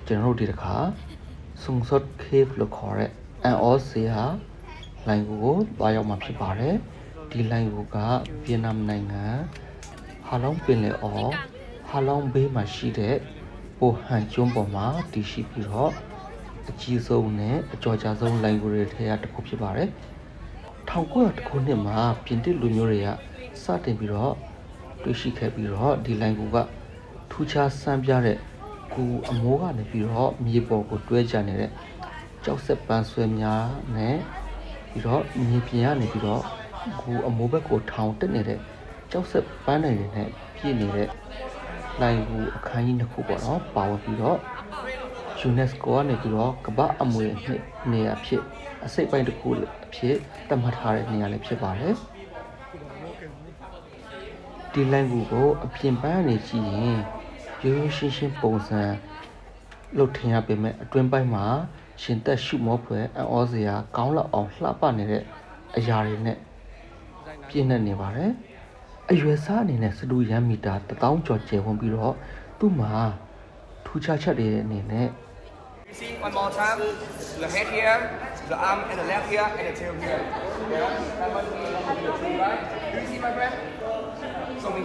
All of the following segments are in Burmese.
ကျွန်တော်တို့ဒီတစ်ခါဆုံဆော့ cave လို့ခေါ်တဲ့အန်အောစီဟာလိုင်ကိုတွားရောက်မှာဖြစ်ပါတယ်ဒီလိုင်ကိုကဗီယက်နမ်နိုင်ငံဟာလောင်ပင်လယ်အော်ဟာလောင်ဘေးမှာရှိတဲ့ဟိုဟန်ကျွန်းပေါ်မှာတည်ရှိပြီးတော့အကြီးဆုံးနဲ့အကျော်ကြားဆုံးလိုင်ကိုတွေထဲကတစ်ခုဖြစ်ပါတယ်1900ခုနှစ်မှာပြင်သစ်လူမျိုးတွေကစတင်ပြီးတော့တွေ့ရှိခဲ့ပြီးတော့ဒီလိုင်ကိုကထူးခြားစမ်းပြတဲ့ကူအမိုးကနေပြီးတော့မြေပေါ်ကိုတွဲကြနေတဲ့ကြောက်ဆက်ပန်းဆွဲများနဲ့ပြီးတော့မြေပြင်ကနေပြီးတော့ကူအမိုးဘက်ကိုထောင်တက်နေတဲ့ကြောက်ဆက်ပန်းတွေနဲ့ပြည့်နေတဲ့လိုင်ကိုအခန်းကြီးတစ်ခုပေါ့နော်ပါဝင်ပြီးတော့ UNESCO ကနေပြီးတော့ကမ္ဘာအမွေအနှစ်နေရာဖြစ်အစိတ်ပိုင်းတစ်ခုအဖြစ်သတ်မှတ်ထားတဲ့နေရာလည်းဖြစ်ပါတယ်ဒီလိုင်ကိုအပြင်ပန်းနေကြည့်ရင်ရိုးရိုးရှင်းရှင်းပုံစံလှုပ်ထင်ရပေမဲ့အတွင်းပိုင်းမှာရှင်သက်ရှုမောဖွယ်အံ့ဩစရာကောင်းလောက်အောင်လှပနေတဲ့အရာတွေနဲ့ပြည့်နေပါတယ်အရွယ်စားအနေနဲ့စတူရန်မီတာ1000ကျော်ကျယ်ဝန်းပြီးတော့သူ့မှာထူးခြားချက်တွေအနေနဲ့ You see one more time the head here the arm and the leg here and the tail here yeah that one here the tree right do you see my friend show me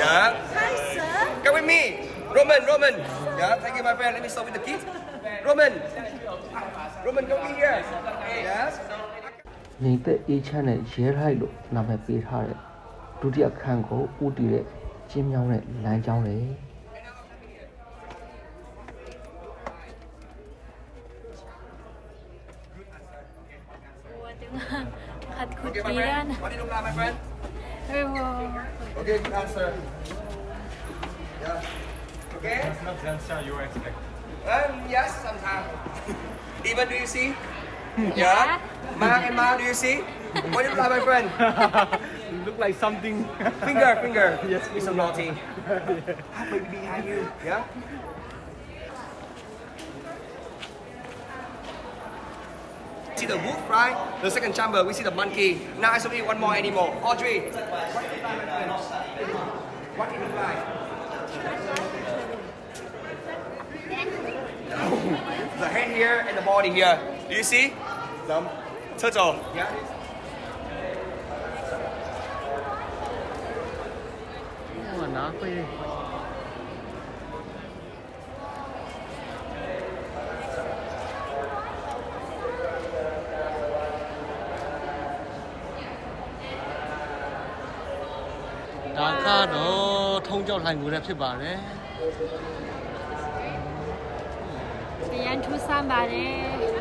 yeah Hi, sir. come with me Roman yeah thank you my friend let me start with the kids Roman come with here yes ညီသက်အေးချမ်းတဲ့ရဲထိုက်လို့နာမည်ပေးထားတဲ့ဒုတိယခန်းကိုဦးတည်တဲ့ကျင်းမြောင်းတဲ့လမ်းကြောင်းတွေOkay, my friend. What did you like, my friend? Okay, good answer. Yeah. Okay. That's not the answer you expect. Yes, sometimes. Even, do you see? Yeah. Mark and Mark, do you see? What did you like, my friend? You look like something. Finger. Yes, It's so naughty. Maybe behind you. Yeah. See the wolf, right? The second chamber, we see the monkey. Now I show you one more animal. Audrey. What did it look like? The head here and the body here. Do you see? The turtle. Yeah. 我拿回。ဒါကတော့ထုံးကြောက်ထိုင်ကိုလည်းဖြစ်ပါတယ် အရန်ထူးဆန်းပါတယ်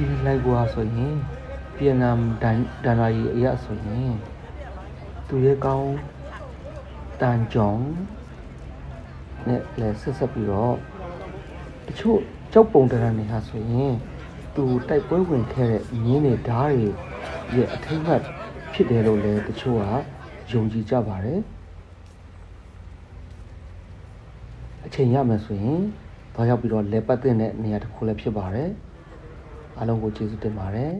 ဒီလိုက်ကွာဆိုရင်ဗီယက်နမ်ဒန်လာရီအရာဆိုရင်သူရဲ့ကောင်းတန်ဂျုံနဲ့လည်းဆက်ပြီးတော့တချို့ကြောက်ပုံတရံတွေဟာဆိုရင်သူတိုက်ပွဲဝင်ခဲ့တဲ့မြင်းတွေဓားတွေရဲ့အထိတ်အမှတ်ဖြစ်တယ်လို့လည်းတချို့ကယုံကြည်ကြပါတယ်အချိန်ရမယ်ဆိုရင်တော့ရောက်ပြီးတော့လဲပတ်တဲ့နေရာတစ်ခုလည်းဖြစ်ပါတယ်အားလုံးကိုကျေးဇူးတင်ပါတယ်